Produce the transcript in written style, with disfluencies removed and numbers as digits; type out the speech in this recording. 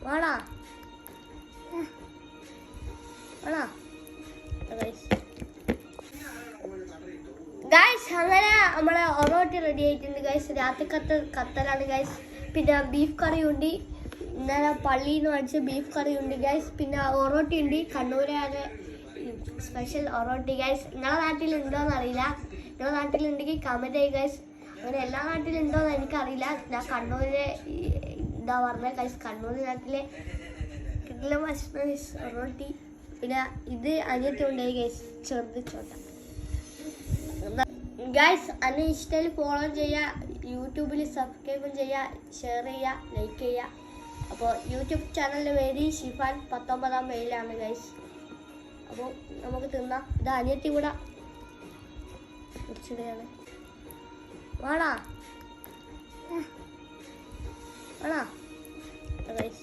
വാടാ വാടാ ഗൈസ് അങ്ങനെ നമ്മളെ ഒറോട്ടി റെഡി ആയിട്ടുണ്ട് ഗൈസ്. രാത്രി കത്തലാണ് ഗൈസ്. പിന്നെ ബീഫ് കറി ഉണ്ട്. ഇന്നലെ പള്ളിയിൽ നിന്ന് മേടിച്ച ബീഫ് കറി ഉണ്ട് ഗൈസ്. പിന്നെ ഒറോട്ടി ഉണ്ട്. കണ്ണൂരാകെ സ്പെഷ്യൽ ഒറോട്ടി ഗൈസ്. നിങ്ങളുടെ നാട്ടിലുണ്ടോയെന്ന് അറിയില്ല. നിങ്ങളുടെ നാട്ടിലുണ്ടെങ്കിൽ കമൻറ്റ് ചെയ്യുക ഗൈസ്. അങ്ങനെ എല്ലാ നാട്ടിലുണ്ടോയെന്ന് എനിക്കറിയില്ല. ഞാൻ കണ്ണൂരിലെ എന്താ പറഞ്ഞത് ഗൈസ്, കണ്ണൂർ നാട്ടിലെ കിട്ടില്ല ഒറോട്ടി. പിന്നെ ഇത് അനിയത്തി ഉണ്ടായി ഗൈസ്, ചെറുത് ചോട്ട ഗൈസ്. അന്നെ ഇൻസ്റ്റയിൽ ഫോളോ ചെയ്യുക, യൂട്യൂബിൽ സബ്സ്ക്രൈബും ചെയ്യുക, ഷെയർ ചെയ്യുക, ലൈക്ക് ചെയ്യുക. അപ്പോൾ യൂട്യൂബ് ചാനലിൻ്റെ പേര് ഷിഫാൻ 19 മെയിലാണ് ഗൈസ്. അപ്പോൾ നമുക്ക് തിന്നാം. ഇത് അനിയത്തി കൂടെ കുടിച്ചിടുകയാണ്. വാടാ വാടാ ഗൈസ്.